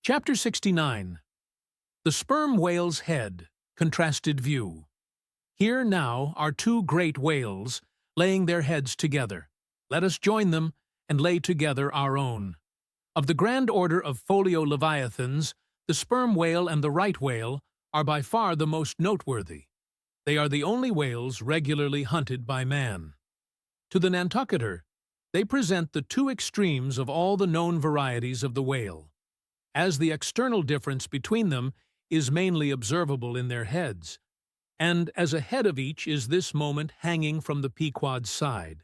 Chapter 69. The Sperm Whale's Head, Contrasted View. Here now are two great whales, laying their heads together. Let us join them, and lay together our own. Of the grand order of folio leviathans, the sperm whale and the right whale are by far the most noteworthy. They are the only whales regularly hunted by man. To the Nantucketer, they present the two extremes of all the known varieties of the whale, as the external difference between them is mainly observable in their heads, and as a head of each is this moment hanging from the Pequod's side,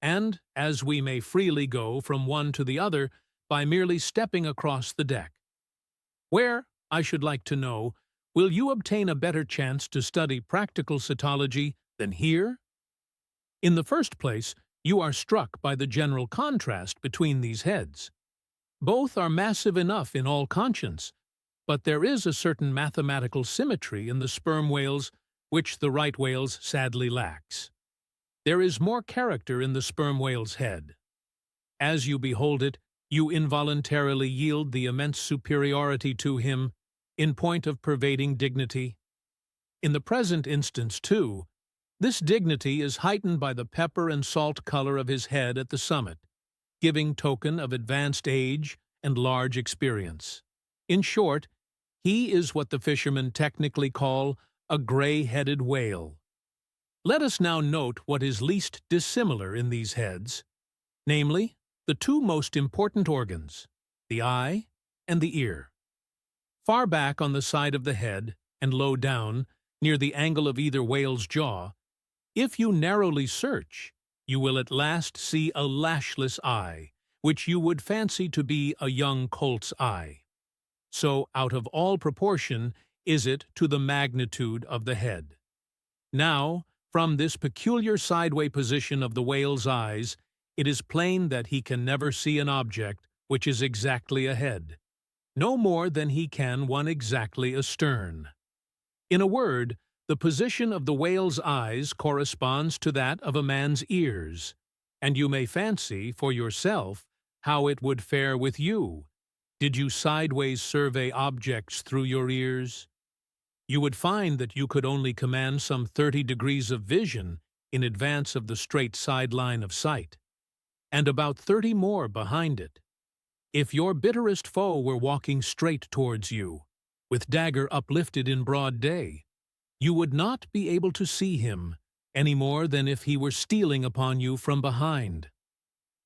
and as we may freely go from one to the other by merely stepping across the deck. Where, I should like to know, will you obtain a better chance to study practical cetology than here? In the first place, you are struck by the general contrast between these heads. Both are massive enough in all conscience, but there is a certain mathematical symmetry in the sperm whales which the right whale's sadly lacks. There is more character in the sperm whale's head. As you behold it, you involuntarily yield the immense superiority to him in point of pervading dignity. In the present instance, too, this dignity is heightened by the pepper and salt color of his head at the summit, giving token of advanced age and large experience. In short, he is what the fishermen technically call a gray-headed whale. Let us now note what is least dissimilar in these heads, namely, the two most important organs, the eye and the ear. Far back on the side of the head, and low down, near the angle of either whale's jaw, if you narrowly search, you will at last see a lashless eye, which you would fancy to be a young colt's eye. So out of all proportion is it to the magnitude of the head. Now, from this peculiar sideway position of the whale's eyes, it is plain that he can never see an object which is exactly ahead, no more than he can one exactly astern. In a word, the position of the whale's eyes corresponds to that of a man's ears, and you may fancy for yourself how it would fare with you, did you sideways survey objects through your ears. You would find that you could only command some 30 degrees of vision in advance of the straight sideline of sight, and about 30 more behind it. If your bitterest foe were walking straight towards you, with dagger uplifted in broad day, you would not be able to see him any more than if he were stealing upon you from behind.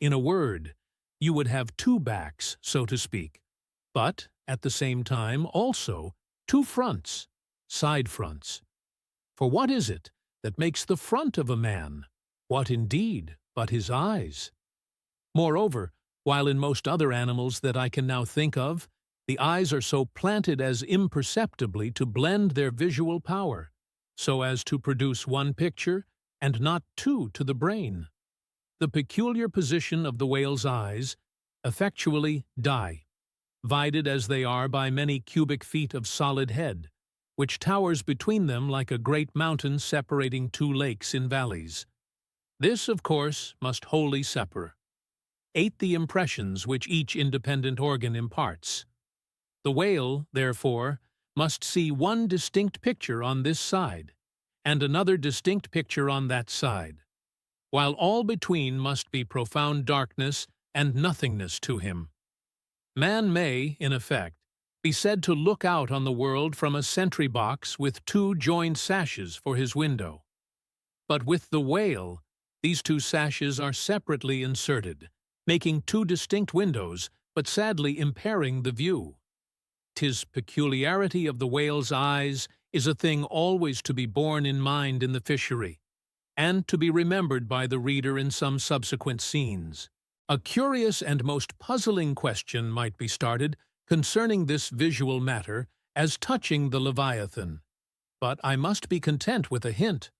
In a word, you would have two backs, so to speak, but, at the same time, also, two fronts, side fronts. For what is it that makes the front of a man? What, indeed, but his eyes? Moreover, while in most other animals that I can now think of, the eyes are so planted as imperceptibly to blend their visual power, so as to produce one picture and not two to the brain. The peculiar position of the whale's eyes effectually divided as they are by many cubic feet of solid head, which towers between them like a great mountain separating two lakes in valleys. This, of course, must wholly separate the impressions which each independent organ imparts. The whale, therefore, must see one distinct picture on this side, and another distinct picture on that side, while all between must be profound darkness and nothingness to him. Man may, in effect, be said to look out on the world from a sentry box with two joined sashes for his window. But with the whale, these two sashes are separately inserted, making two distinct windows, but sadly impairing the view. 'Tis peculiarity of the whale's eyes is a thing always to be borne in mind in the fishery, and to be remembered by the reader in some subsequent scenes. A curious and most puzzling question might be started concerning this visual matter as touching the Leviathan, but I must be content with a hint.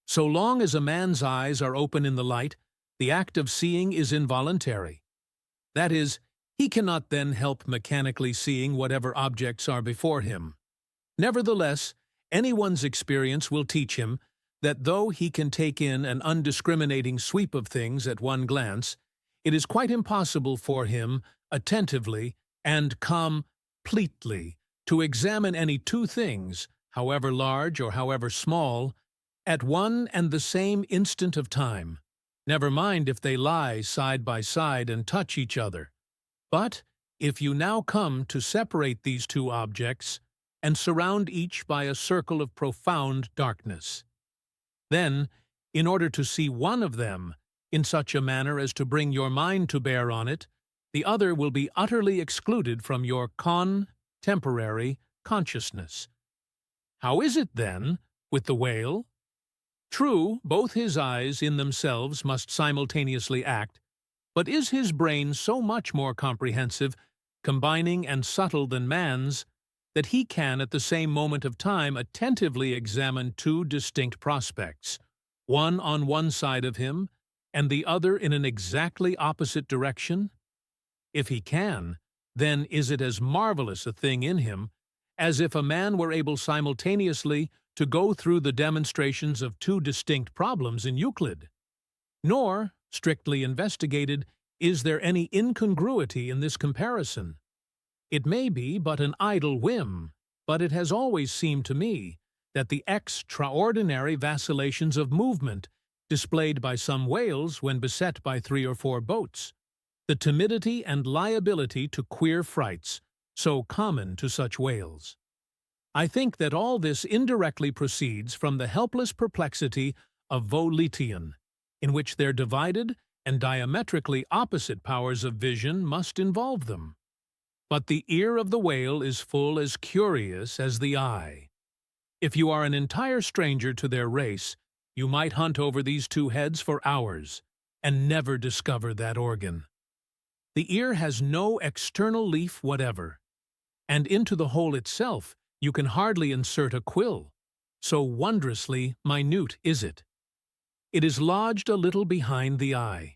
So long as a man's eyes are open in the light, the act of seeing is involuntary. That is, he cannot then help mechanically seeing whatever objects are before him. Nevertheless, anyone's experience will teach him that though he can take in an undiscriminating sweep of things at one glance, it is quite impossible for him, attentively and completely to examine any two things, however large or however small, at one and the same instant of time. Never mind if they lie side by side and touch each other. But if you now come to separate these two objects and surround each by a circle of profound darkness, then, in order to see one of them in such a manner as to bring your mind to bear on it, the other will be utterly excluded from your contemporary consciousness. How is it, then, with the whale? True, both his eyes in themselves must simultaneously act, but is his brain so much more comprehensive, combining and subtle than man's, that he can at the same moment of time attentively examine two distinct prospects, one on one side of him and the other in an exactly opposite direction? If he can, then is it as marvelous a thing in him as if a man were able simultaneously to go through the demonstrations of two distinct problems in Euclid. Nor, strictly investigated, is there any incongruity in this comparison. It may be but an idle whim, but it has always seemed to me that the extraordinary vacillations of movement displayed by some whales when beset by 3 or 4 boats, the timidity and liability to queer frights so common to such whales. I think that all this indirectly proceeds from the helpless perplexity of volition, in which their divided and diametrically opposite powers of vision must involve them. But the ear of the whale is full as curious as the eye. If you are an entire stranger to their race, you might hunt over these two heads for hours and never discover that organ. The ear has no external leaf whatever, and into the hole itself you can hardly insert a quill, so wondrously minute is it. It is lodged a little behind the eye.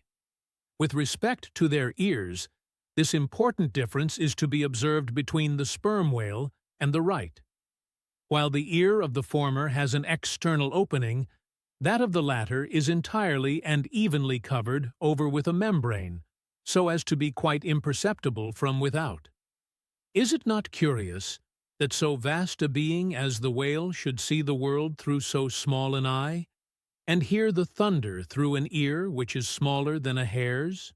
With respect to their ears, this important difference is to be observed between the sperm whale and the right. While the ear of the former has an external opening, that of the latter is entirely and evenly covered over with a membrane, so as to be quite imperceptible from without. Is it not curious that so vast a being as the whale should see the world through so small an eye, and hear the thunder through an ear which is smaller than a hare's?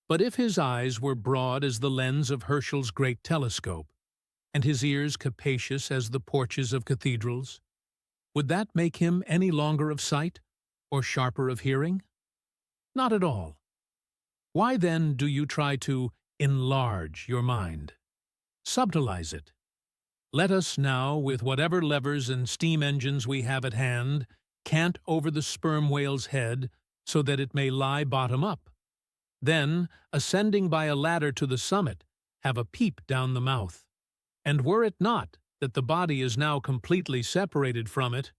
But if his eyes were broad as the lens of Herschel's great telescope, and his ears capacious as the porches of cathedrals, would that make him any longer of sight, or sharper of hearing? Not at all. Why then do you try to enlarge your mind? Subtilize it. Let us now, with whatever levers and steam engines we have at hand, cant over the sperm whale's head so that it may lie bottom up. Then, ascending by a ladder to the summit, have a peep down the mouth. And were it not that the body is now completely separated from it,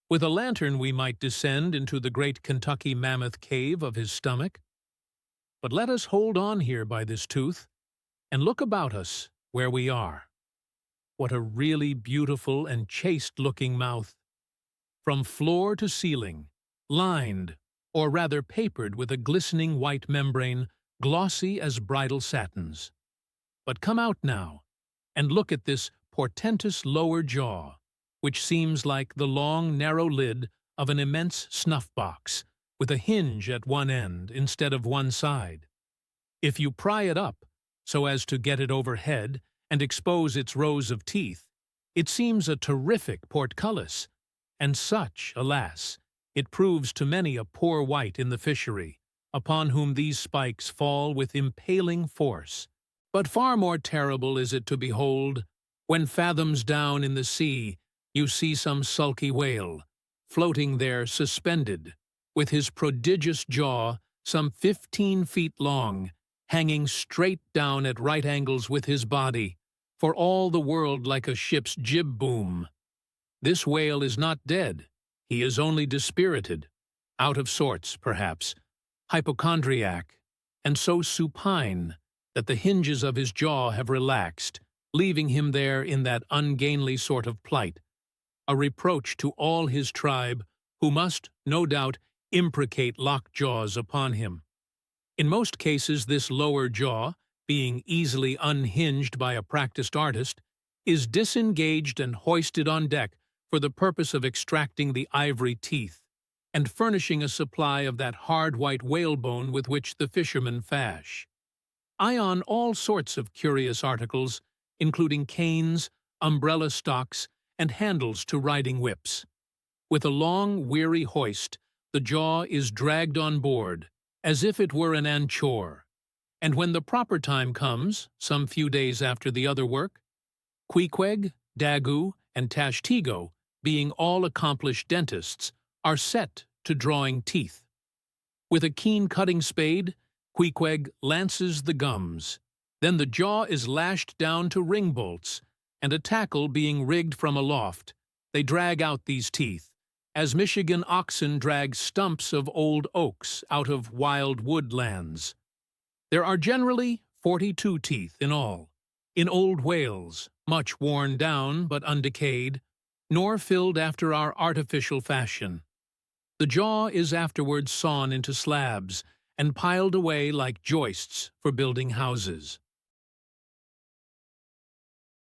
with a lantern we might descend into the great Kentucky mammoth cave of his stomach. But let us hold on here by this tooth, and look about us where we are. What a really beautiful and chaste-looking mouth! From floor to ceiling, lined, or rather papered with a glistening white membrane, glossy as bridal satins. But come out now, and look at this portentous lower jaw, which seems like the long, narrow lid of an immense snuff-box, with a hinge at one end instead of one side. If you pry it up, so as to get it overhead and expose its rows of teeth, it seems a terrific portcullis, and such, alas, it proves to many a poor wight in the fishery, upon whom these spikes fall with impaling force. But far more terrible is it to behold, when fathoms down in the sea you see some sulky whale, floating there suspended, with his prodigious jaw, some 15 feet long, hanging straight down at right angles with his body, for all the world like a ship's jib-boom. This whale is not dead, he is only dispirited, out of sorts, perhaps, hypochondriac, and so supine that the hinges of his jaw have relaxed, leaving him there in that ungainly sort of plight, a reproach to all his tribe, who must, no doubt, imprecate lockjaws upon him. In most cases this lower jaw, being easily unhinged by a practiced artist, is disengaged and hoisted on deck for the purpose of extracting the ivory teeth and furnishing a supply of that hard white whalebone with which the fishermen fash. I own all sorts of curious articles, including canes, umbrella stocks, and handles to riding whips. With a long, weary hoist, the jaw is dragged on board, as if it were an anchor. And when the proper time comes, some few days after the other work, Queequeg, Daggoo, and Tashtego, being all accomplished dentists, are set to drawing teeth. With a keen cutting spade, Queequeg lances the gums. Then the jaw is lashed down to ring bolts, and a tackle being rigged from aloft, they drag out these teeth, as Michigan oxen drag stumps of old oaks out of wild woodlands. There are generally 42 teeth in all, in old whales, much worn down but undecayed, nor filled after our artificial fashion. The jaw is afterwards sawn into slabs and piled away like joists for building houses.